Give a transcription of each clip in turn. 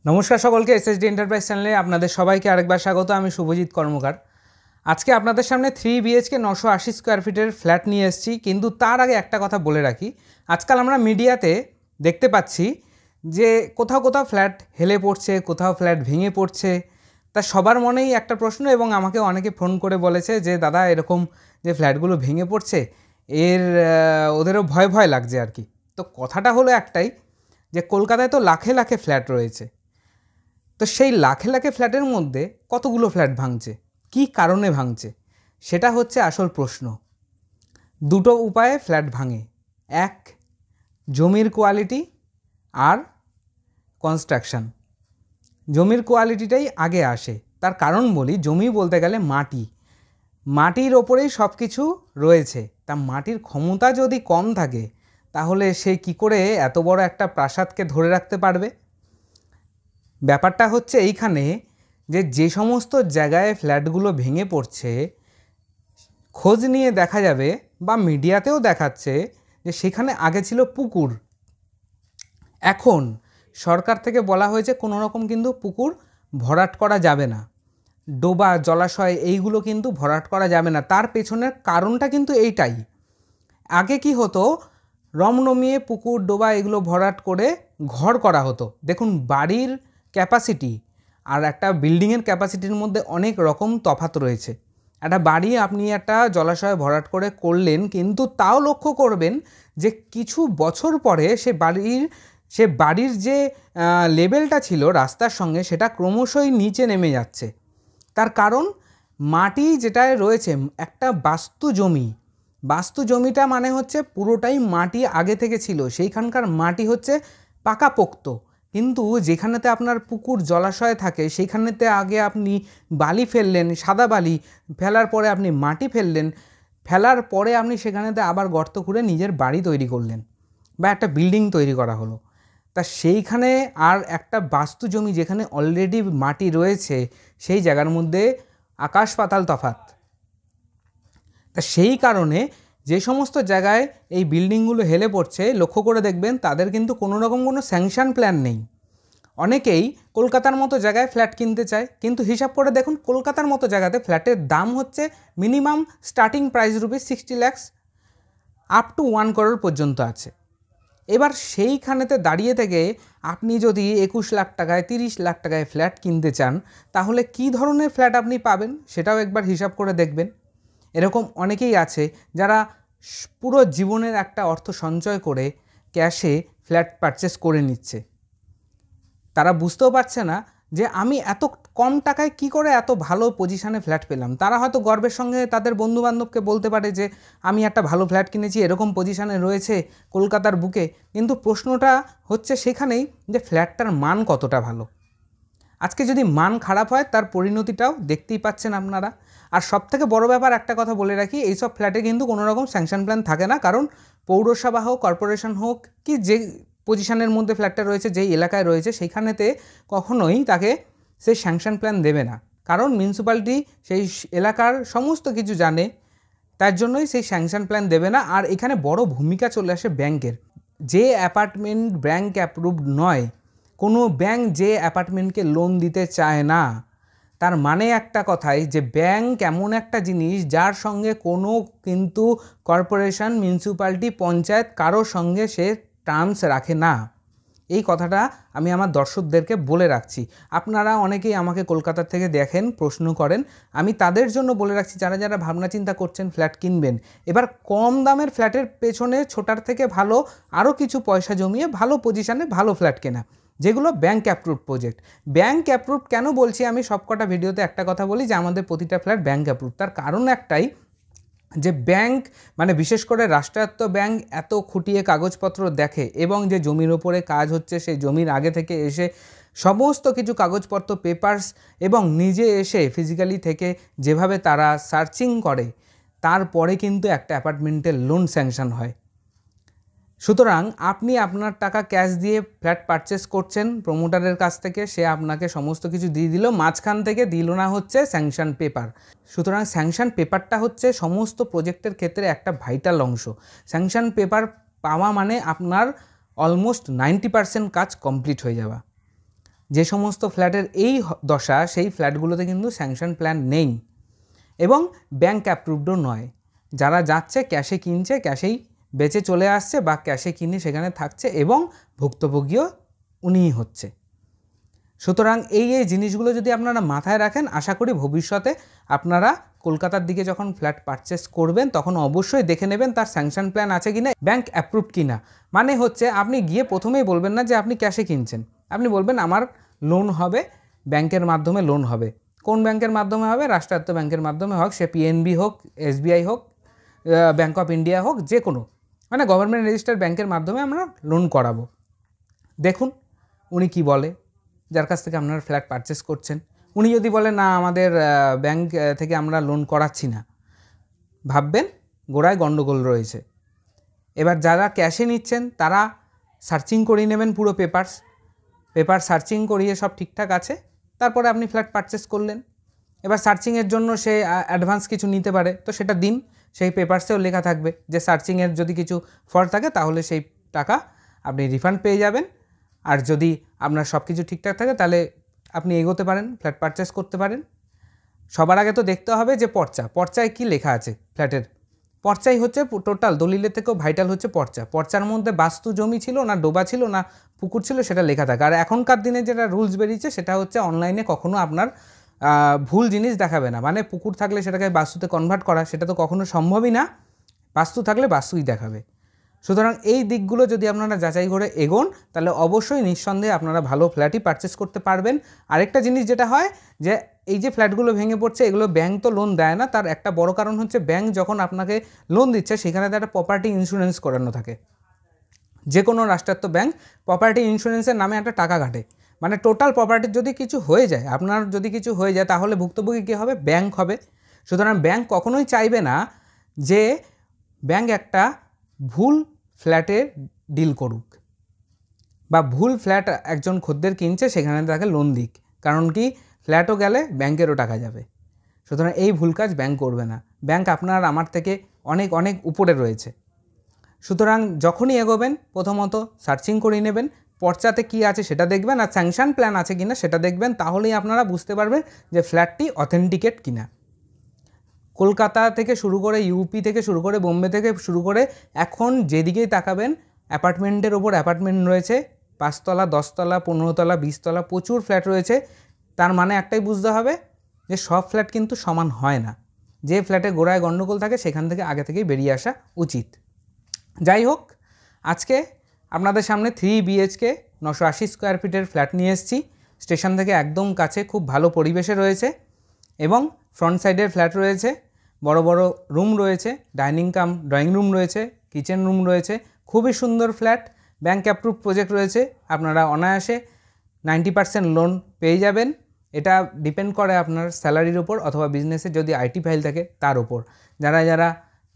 নমস্কার সকলকে SSD enterprise চ্যানেলে আপনাদের সবাইকে আরেকবার স্বাগত। আমি শুভজিৎ কর্মকার। আজকে আপনাদের সামনে 3 BHK 980 স্কোয়ার ফিটের ফ্ল্যাট নিয়ে এসেছি। কিন্তু তার আগে একটা কথা বলে রাখি, আজকাল আমরা মিডিয়াতে দেখতে পাচ্ছি যে কোথাও কোথাও ফ্ল্যাট হেলে পড়ছে, কোথাও ফ্ল্যাট ভেঙে পড়ছে। তা সবার মনেই একটা প্রশ্ন, এবং আমাকে অনেকে ফোন করে বলেছে যে দাদা এরকম যে ফ্ল্যাটগুলো ভেঙে পড়ছে ওদেরও ভয় ভয় লাগছে আর কি। তো কথাটা হলো একটাই, যে কলকাতায় তো লাখে লাখে ফ্ল্যাট রয়েছে। তো সেই লাখে লাখে ফ্ল্যাটের মধ্যে কতগুলো ফ্ল্যাট ভাঙছে, কী কারণে ভাঙছে, সেটা হচ্ছে আসল প্রশ্ন। দুটো উপায়ে ফ্ল্যাট ভাঙে, এক জমির কোয়ালিটি আর কনস্ট্রাকশন। জমির কোয়ালিটিটাই আগে আসে। তার কারণ বলি, জমি বলতে গেলে মাটির ওপরেই সব কিছু রয়েছে। তা মাটির ক্ষমতা যদি কম থাকে তাহলে সে কি করে এত বড় একটা প্রাসাদকে ধরে রাখতে পারবে? ব্যাপারটা হচ্ছে এইখানে যে সমস্ত জায়গায় ফ্ল্যাটগুলো ভেঙে পড়ছে, খোঁজ নিয়ে দেখা যাবে বা মিডিয়াতেও দেখাচ্ছে যে সেখানে আগে ছিল পুকুর। এখন সরকার থেকে বলা হয়েছে কোনো রকম কিন্তু পুকুর ভরাট করা যাবে না, ডোবা জলাশয় এইগুলো কিন্তু ভরাট করা যাবে না। তার পেছনের কারণটা কিন্তু এইটাই। আগে কি হতো, রমরমিয়ে পুকুর ডোবা এগুলো ভরাট করে ঘর করা হতো। দেখুন, বাড়ির ক্যাপাসিটি আর একটা বিল্ডিংয়ের ক্যাপাসিটির মধ্যে অনেক রকম তফাৎ রয়েছে। একটা বাড়ি আপনি একটা জলাশয় ভরাট করে করলেন, কিন্তু তাও লক্ষ্য করবেন যে কিছু বছর পরে সে বাড়ির যে লেভেলটা ছিল রাস্তার সঙ্গে, সেটা ক্রমশই নিচে নেমে যাচ্ছে। তার কারণ মাটি যেটায় রয়েছে একটা বাস্তু জমিটা মানে হচ্ছে পুরোটাই মাটি আগে থেকে ছিল, সেইখানকার মাটি হচ্ছে পাকাপোক্ত। কিন্তু যেখানেতে আপনার পুকুর জলাশয় থাকে সেইখানেতে আগে আপনি বালি ফেললেন, সাদা বালি ফেলার পরে আপনি মাটি ফেলার পরে আপনি সেখানেতে আবার গর্ত খুঁড়ে নিজের বাড়ি তৈরি করলেন বা একটা বিল্ডিং তৈরি করা হলো। তা সেইখানে আর একটা বাস্তু জমি যেখানে অলরেডি মাটি রয়েছে, সেই জায়গার মধ্যে আকাশ পাতাল তফাৎ। তা সেই কারণে যে সমস্ত জায়গায় এই বিল্ডিংগুলো হেলে পড়ছে, লক্ষ্য করে দেখবেন তাদের কিন্তু কোনো রকম কোনো স্যাংশন প্ল্যান নেই। অনেকেই কলকাতার মতো জায়গায় ফ্ল্যাট কিনতে চায়, কিন্তু হিসাব করে দেখুন কলকাতার মতো জায়গাতে ফ্ল্যাটের দাম হচ্ছে minimum starting price ₹60 lakh up to 1 crore পর্যন্ত আছে। এবার সেইখানেতে দাঁড়িয়ে থেকে আপনি যদি 21 লাখ টাকায় 30 লাখ টাকায় ফ্ল্যাট কিনতে চান, তাহলে কী ধরনের ফ্ল্যাট আপনি পাবেন সেটাও একবার হিসাব করে দেখবেন। এরকম অনেকেই আছে যারা পুরো জীবনের একটা অর্থ সঞ্চয় করে ক্যাশে ফ্ল্যাট পারচেস করে নিচ্ছে। তারা বুঝতেও পারছে না যে আমি এত কম টাকায় কি করে এত ভালো পজিশানে ফ্ল্যাট পেলাম। তারা হয়তো গর্বের সঙ্গে তাদের বন্ধুবান্ধবকে বলতে পারে যে আমি একটা ভালো ফ্ল্যাট কিনেছি, এরকম পজিশানে রয়েছে কলকাতার বুকে। কিন্তু প্রশ্নটা হচ্ছে সেখানেই যে ফ্ল্যাটটার মান কতটা ভালো। আজকে যদি মান খারাপ হয়, তার পরিণতিটাও দেখতেই পাচ্ছেন আপনারা। আর সবথেকে বড় ব্যাপার একটা কথা বলে রাখি, এইসব ফ্ল্যাটে কিন্তু কোনো রকম স্যাংশন প্ল্যান থাকে না। কারণ পৌরসভা হোক, কর্পোরেশন হোক, কি যে পজিশনের মধ্যে ফ্ল্যাটটা রয়েছে, যেই এলাকায় রয়েছে, সেইখানেতে কখনোই তাকে সেই স্যাংশন প্ল্যান দেবে না। কারণ মিউনিসিপ্যালিটি সেই এলাকার সমস্ত কিছু জানে, তার জন্যই সেই স্যাংশন প্ল্যান দেবে না। আর এখানে বড় ভূমিকা চলে আসে ব্যাংকের। যে অ্যাপার্টমেন্ট ব্যাংক অ্যাপ্রুভড নয়, কোনো ব্যাংক যে অ্যাপার্টমেন্টকে লোন দিতে চায় না, তার মানে একটা কথাই যে ব্যাংক এমন একটা জিনিস যার সঙ্গে কোনো কিন্তু কর্পোরেশন, মিউনিসিপ্যালিটি, পঞ্চায়েত কারোর সঙ্গে সে টার্মস রাখে না। এই কথাটা আমি আমার দর্শকদেরকে বলে রাখছি। আপনারা অনেকেই আমাকে কলকাতা থেকে দেখেন, প্রশ্ন করেন, আমি তাদের জন্য বলে রাখছি যারা যারা ভাবনা চিন্তা করছেন ফ্ল্যাট কিনবেন, এবার কম দামের ফ্ল্যাটের পেছনে ছোটার থেকে ভালো আরও কিছু পয়সা জমিয়ে ভালো পজিশানে ভালো ফ্ল্যাট কেনা, যেগুলো bank approved project. Bank approved কেন বলছি, আমি সবকটা ভিডিওতে একটা কথা বলি যে আমাদের প্রতিটা ফ্ল্যাট ব্যাংক অ্যাপ্রুভড। তার কারণ একটাই, যে ব্যাংক মানে বিশেষ করে রাষ্ট্রায়ত্ত ব্যাংক এত খুঁটিয়ে কাগজপত্র দেখে, এবং যে জমির ওপরে কাজ হচ্ছে সেই জমির আগে থেকে এসে সমস্ত কিছু কাগজপত্র, পেপারস, এবং নিজে এসে ফিজিক্যালি থেকে যেভাবে তারা সার্চিং করে, তারপরে কিন্তু একটা অ্যাপার্টমেন্টের লোন স্যাংশন হয়। সুতরাং আপনি আপনার টাকা ক্যাশ দিয়ে ফ্ল্যাট পারচেস করছেন প্রমোটারের কাছ থেকে, সে আপনাকে সমস্ত কিছু দিয়ে দিল, মাঝখান থেকে দিল না হচ্ছে স্যাংশন পেপার। সুতরাং স্যাংশন পেপারটা হচ্ছে সমস্ত প্রজেক্টের ক্ষেত্রে একটা ভাইটাল অংশ। স্যাংশন পেপার পাওয়া মানে আপনার অলমোস্ট 90% কাজ কমপ্লিট হয়ে যাওয়া। যে সমস্ত ফ্ল্যাটের এই দশা সেই ফ্ল্যাটগুলোতে কিন্তু স্যাংশন প্ল্যান নেই এবং ব্যাংক অ্যাপ্রুভডও নয়। যারা যাচ্ছে ক্যাশে কিনছে, ক্যাশেই বেচে চলে আসছে বা ক্যাশে কিনে সেখানে থাকছে এবং ভুক্তভোগীও উনিই হচ্ছে। সুতরাং এই জিনিসগুলো যদি আপনারা মাথায় রাখেন, আশা করি ভবিষ্যতে আপনারা কলকাতার দিকে যখন ফ্ল্যাট পারচেস করবেন তখন অবশ্যই দেখে নেবেন তার স্যাংশন প্ল্যান আছে কিনা, ব্যাংক অ্যাপ্রুভড কিনা। মানে হচ্ছে আপনি গিয়ে প্রথমেই বলবেন না যে আপনি ক্যাশে কিনছেন, আপনি বলবেন আমার লোন হবে, ব্যাংকের মাধ্যমে লোন হবে। কোন ব্যাংকের মাধ্যমে হবে? রাষ্ট্রায়ত্ত ব্যাংকের মাধ্যমে হোক, সে পিএনবি হোক, এসবিআই হোক, ব্যাংক অফ ইন্ডিয়া হোক, যে কোনো মানে গভর্নমেন্ট রেজিস্টার্ড ব্যাংকের মাধ্যমে আমরা লোন করাবো। দেখুন উনি কি বলে, যার কাছ থেকে আপনারা ফ্ল্যাট পারচেস করছেন। উনি যদি বলে না আমাদের ব্যাংক থেকে আমরা লোন করাচ্ছি না, ভাববেন গোড়ায় গণ্ডগোল রয়েছে। এবার যারা ক্যাশে নিচ্ছেন তারা সার্চিং করিয়ে নেবেন পুরো পেপার সার্চিং করিয়ে সব ঠিকঠাক আছে, তারপরে আপনি ফ্ল্যাট পারচেস করলেন। এবার সার্চিংয়ের জন্য সে অ্যাডভান্স কিছু নিতে পারে, তো সেটা দিন, সেই পেপারসেও লেখা থাকবে যে সার্চিংয়ের যদি কিছু ফল্ট থাকে তাহলে সেই টাকা আপনি রিফান্ড পেয়ে যাবেন। আর যদি আপনার সব কিছু ঠিকঠাক থাকে তাহলে আপনি এগোতে পারেন, ফ্ল্যাট পারচেস করতে পারেন। সবার আগে তো দেখতে হবে যে পর্চায় কি লেখা আছে। ফ্ল্যাটের পর্চাই হচ্ছে টোটাল দলিলের থেকেও ভাইটাল হচ্ছে পর্চার মধ্যে বাস্তু জমি ছিল না ডোবা ছিল না পুকুর ছিল সেটা লেখা থাকে। আর এখনকার দিনে যেটা রুলস বেরিয়েছে সেটা হচ্ছে অনলাইনে কখনো আপনার ভুল জিনিস দেখাবে না। মানে পুকুর থাকলে সেটাকে বাস্তুতে কনভার্ট করা সেটা তো কখনো সম্ভবই না, বাস্তু থাকলে বাস্তুই দেখাবে। সুতরাং এই দিকগুলো যদি আপনারা যাচাই করে এগোন তাহলে অবশ্যই নিঃসন্দেহে আপনারা ভালো ফ্ল্যাটই পারচেস করতে পারবেন। আরেকটা জিনিস যেটা হয় যে এই যে ফ্ল্যাটগুলো ভেঙে পড়ছে এগুলো ব্যাংক তো লোন দেয় না, তার একটা বড় কারণ হচ্ছে ব্যাংক যখন আপনাকে লোন দিচ্ছে সেখানে তার একটা প্রপার্টি ইন্স্যুরেন্স করানো থাকে। যে কোনো রাষ্ট্রায়ত্ত ব্যাংক প্রপার্টি ইন্স্যুরেন্সের নামে একটা টাকা কাটে। মানে টোটাল প্রপার্টির যদি কিছু হয়ে যায়, আপনার যদি কিছু হয়ে যায় তাহলে ভুক্তভোগী কী হবে? ব্যাংক হবে। সুতরাং ব্যাংক কখনোই চাইবে না যে ব্যাংক একটা ভুল ফ্ল্যাটে ডিল করুক বা ভুল ফ্ল্যাট একজন খদ্দের কিনছে সেখানে তাকে লোন দিক, কারণ কি ফ্ল্যাটও গেলে ব্যাংকেরও টাকা যাবে। সুতরাং এই ভুল কাজ ব্যাংক করবে না। ব্যাংক আপনার আমার থেকে অনেক অনেক উপরে রয়েছে। সুতরাং যখনই এগোবেন প্রথমত সার্চিং করে নেবেন, পর্চাতে কি আছে সেটা দেখবেন, আর স্যাংশন প্ল্যান আছে কিনা সেটা দেখবেন। তাহলেই আপনারা বুঝতে পারবেন যে ফ্ল্যাটটি অথেন্টিকেট কিনা। কলকাতা থেকে শুরু করে ইউপি থেকে শুরু করে বোম্বে থেকে শুরু করে এখন যেদিকেই তাকাবেন অ্যাপার্টমেন্টের ওপর অ্যাপার্টমেন্ট রয়েছে, 5 তলা 10 তলা 15 তলা 20 তলা প্রচুর ফ্ল্যাট রয়েছে। তার মানে একটাই বুঝতে হবে যে সব ফ্ল্যাট কিন্তু সমান হয় না। যে ফ্ল্যাটে গোড়ায় গণ্ডগোল থাকে সেখান থেকে আগে থেকেই বেরিয়ে আসা উচিত। যাই হোক, আজকে আপনাদের সামনে 3 BHK 980 স্কোয়ার ফিটের ফ্ল্যাট নিয়ে এসেছি। স্টেশন থেকে একদম কাছে, খুব ভালো পরিবেশে রয়েছে এবং ফ্রন্ট সাইডের ফ্ল্যাট রয়েছে, বড় বড় রুম রয়েছে, ডাইনিং কাম ড্রয়িং রুম রয়েছে, কিচেন রুম রয়েছে। খুবই সুন্দর ফ্ল্যাট, ব্যাংক অ্যাপ্রুভ প্রজেক্ট রয়েছে। আপনারা অনায়াসে 90% লোন পেয়ে যাবেন। এটা ডিপেন্ড করে আপনার স্যালারির ওপর অথবা বিজনেসে যদি আইটি ফাইল থাকে তার ওপর। যারা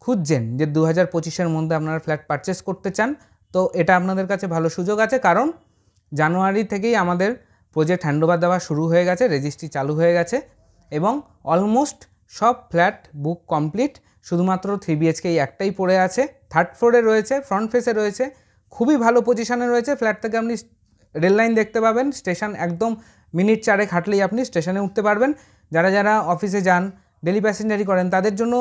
খুঁজছেন যে 2025-এর মধ্যে আপনারা ফ্ল্যাট পারচেস করতে চান, তো এটা আপনাদের কাছে ভালো সুযোগ আছে, কারণ জানুয়ারি থেকেই আমাদের প্রজেক্ট হ্যান্ডওভার দেওয়া শুরু হয়ে গেছে, রেজিস্ট্রি চালু হয়ে গেছে এবং অলমোস্ট সব ফ্ল্যাট বুক কমপ্লিট। শুধুমাত্র 3 BHK একটাই পড়ে আছে, 3rd ফ্লোরে রয়েছে, ফ্রন্ট ফেসে রয়েছে, খুবই ভালো পজিশানে রয়েছে। ফ্ল্যাট থেকে আপনি রেল লাইন দেখতে পাবেন, স্টেশন একদম মিনিট 4 হাঁটলেই আপনি স্টেশনে উঠতে পারবেন। যারা অফিসে যান, ডেলি প্যাসেঞ্জারি করেন, তাদের জন্য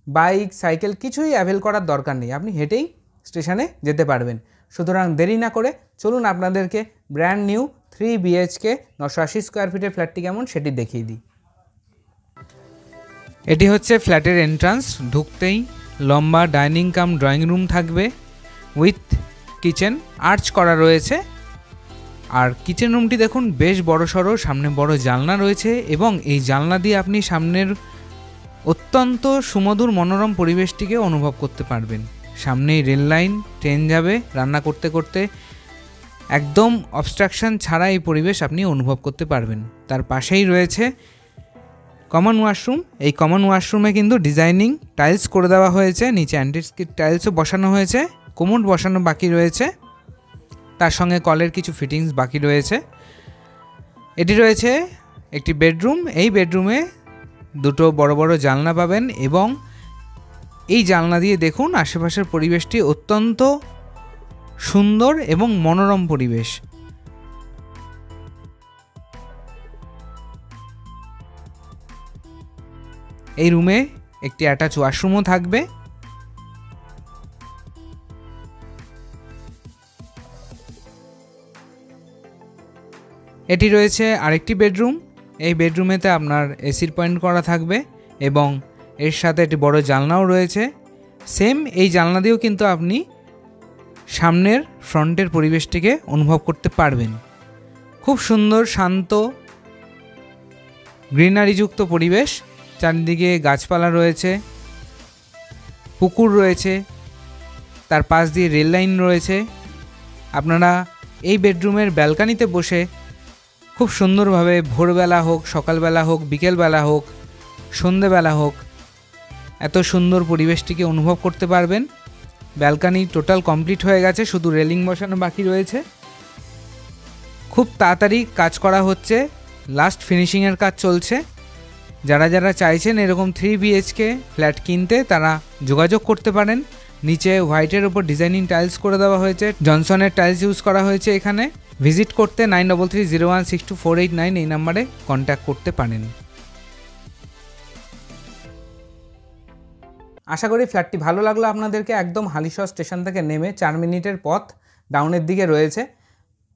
বাইক সাইকেল কিছুই অ্যাভেল করার দরকার নেই, আপনি হেঁটেই স্টেশনে যেতে পারবেন। সুতরাং দেরি না করে চলুন আপনাদেরকে ব্র্যান্ড নিউ 3 BHK 980 স্কোয়ার ফিটের ফ্ল্যাটটি কেমন সেটি দেখিয়ে দিই। এটি হচ্ছে ফ্ল্যাটের এন্ট্রান্স। ঢুকতেই লম্বা ডাইনিং কাম ড্রয়িং রুম থাকবে উইথ কিচেন, আর্চ করা রয়েছে। আর কিচেন রুমটি দেখুন বেশ বড়সড়, সামনে বড় জানলা রয়েছে এবং এই জানলা দিয়ে আপনি সামনের অত্যন্ত সুমধুর মনোরম পরিবেশটিকে অনুভব করতে পারবেন। সামনেই রেল লাইন, ট্রেন যাবে, রান্না করতে করতে একদম অবস্ট্রাকশন ছাড়া এই পরিবেশ আপনি অনুভব করতে পারবেন। তার পাশেই রয়েছে কমন ওয়াশরুম। এই কমন ওয়াশরুমে কিন্তু ডিজাইনিং টাইলস করে দেওয়া হয়েছে, নিচে অ্যান্টিস্কিড টাইলসও বসানো হয়েছে, কোমোড বসানো বাকি রয়েছে, তার সঙ্গে কলের কিছু ফিটিংস বাকি রয়েছে। এটি রয়েছে একটি বেডরুম। এই বেডরুমে দুটো বড় বড় জানলা পাবেন এবং এই জানলা দিয়ে দেখুন আশেপাশের পরিবেশটি অত্যন্ত সুন্দর এবং মনোরম পরিবেশ। এই রুমে একটি অ্যাটাচ ওয়াশরুমও থাকবে। এটি রয়েছে আরেকটি বেডরুম। এই বেডরুমেতে আপনার এসির পয়েন্ট করা থাকবে এবং এর সাথে একটি বড় জানলাও রয়েছে। সেম এই জানলা দিয়েও কিন্তু আপনি সামনের ফ্রন্টের পরিবেশটিকে অনুভব করতে পারবেন। খুব সুন্দর শান্ত গ্রিনারিযুক্ত পরিবেশ, চারিদিকে গাছপালা রয়েছে, পুকুর রয়েছে, তার পাশ দিয়ে রেল লাইন রয়েছে। আপনারা এই বেডরুমের ব্যালকানিতে বসে খুব সুন্দরভাবে ভোরবেলা হোক, সকালবেলা হোক, বিকেলবেলা হোক, সন্ধেবেলা হোক, এত সুন্দর পরিবেশটিকে অনুভব করতে পারবেন। ব্যালকানি টোটাল কমপ্লিট হয়ে গেছে, শুধু রেলিং বসানো বাকি রয়েছে। খুব তাড়াতাড়ি কাজ করা হচ্ছে, লাস্ট ফিনিশিংয়ের কাজ চলছে। যারা যারা চাইছেন এরকম 3 BHK ফ্ল্যাট কিনতে তারা যোগাযোগ করতে পারেন। নিচে হোয়াইটের ওপর ডিজাইনিং টাইলস করে দেওয়া হয়েছে, জনসনের টাইলস ইউজ করা হয়েছে এখানে। ভিজিট করতে 9330162489 এই নাম্বারে কন্ট্যাক্ট করতে পারেন। আশা করি ফ্ল্যাটটি ভালো লাগলো আপনাদেরকে। একদম হালিশহর স্টেশন থেকে নেমে 4 মিনিটের পথ ডাউনের দিকে রয়েছে।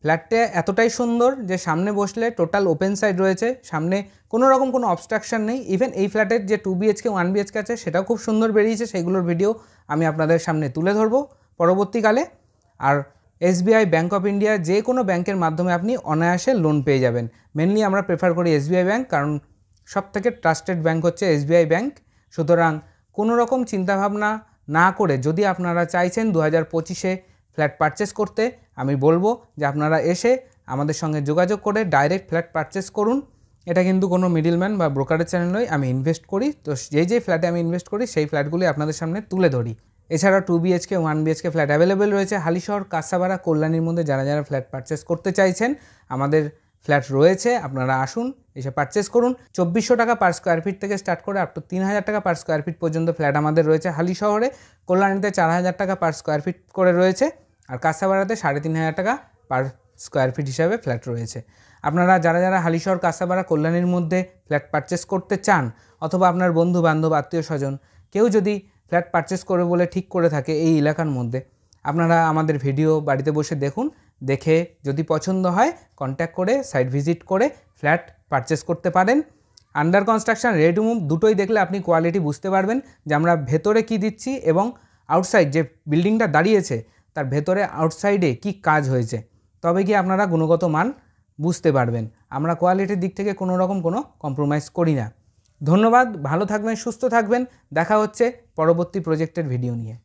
ফ্ল্যাটটা এতটাই সুন্দর যে সামনে বসলে টোটাল ওপেন সাইড রয়েছে, সামনে কোনো রকম কোনো অবস্ট্রাকশন নেই। ইভেন এই ফ্ল্যাটের যে 2 BHK 1 BHK আছে সেটাও খুব সুন্দর বেরিয়েছে, সেইগুলোর ভিডিও আমি আপনাদের সামনে তুলে ধরবো পরবর্তীকালে। আর SBI ব্যাঙ্ক অফ ইন্ডিয়া যে কোনো ব্যাংকের মাধ্যমে আপনি অনায়াসে লোন পেয়ে যাবেন। মেনলি আমরা প্রেফার করি SBI ব্যাঙ্ক, কারণ সবথেকে ট্রাস্টেড ব্যাঙ্ক হচ্ছে SBI ব্যাঙ্ক। সুতরাং কোনো রকম চিন্তাভাবনা না করে যদি আপনারা চাইছেন 2025-এ ফ্ল্যাট পারচেস করতে, আমি বলবো যে আপনারা এসে আমাদের সঙ্গে যোগাযোগ করে ডাইরেক্ট ফ্ল্যাট পারচেস করুন। এটা কিন্তু কোনো মিডলম্যান বা ব্রোকারের চ্যানেল নয়, আমি ইনভেস্ট করি। তো যেই ফ্ল্যাটে আমি ইনভেস্ট করি সেই ফ্ল্যাটগুলি আপনাদের সামনে তুলে ধরি। এছাড়াও 2 BHK 1 BHK ফ্ল্যাট অ্যাভেলেবেল রয়েছে হালিশহর, কাঁসাপাড়া, কল্যাণীর মধ্যে। যারা যারা ফ্ল্যাট পারচেস করতে চাইছেন আমাদের ফ্ল্যাট রয়েছে, আপনারা আসুন, এসে পারচেস করুন। 2400 টাকা পার স্কোয়ার ফিট থেকে স্টার্ট করে আপ টু 3000 টাকা পার স্কোয়ার ফিট পর্যন্ত ফ্ল্যাট আমাদের রয়েছে হালিশহরে। কল্যাণীতে 4000 টাকা পার স্কোয়ার ফিট করে রয়েছে, আর কাঁসাপাড়াতে 3500 টাকা পার স্কোয়ার ফিট হিসাবে ফ্ল্যাট রয়েছে। আপনারা যারা যারা হালিশহর, কাঁসাপাড়া, কল্যাণীর মধ্যে ফ্ল্যাট পারচেস করতে চান, অথবা আপনার বন্ধু বান্ধব, আত্মীয় স্বজন কেউ যদি ফ্ল্যাট পারচেস করে বলে ঠিক করে থাকে এই এলাকার মধ্যে, আপনারা আমাদের ভিডিও বাড়িতে বসে দেখুন। দেখে যদি পছন্দ হয় কন্ট্যাক্ট করে সাইট ভিজিট করে ফ্ল্যাট পারচেস করতে পারেন। Under construction, ready to move দুটোই দেখলে আপনি কোয়ালিটি বুঝতে পারবেন যে আমরা ভেতরে কি দিচ্ছি এবং আউটসাইড যে বিল্ডিংটা দাঁড়িয়েছে তার ভেতরে আউটসাইডে কি কাজ হয়েছে, তবে কি আপনারা গুণগত মান বুঝতে পারবেন। আমরা কোয়ালিটির দিক থেকে কোনো রকম কোনো কম্প্রোমাইজ করি না। ধন্যবাদ, ভালো থাকবেন, সুস্থ থাকবেন। দেখা হচ্ছে পরবর্তী প্রজেক্টের ভিডিও নিয়ে।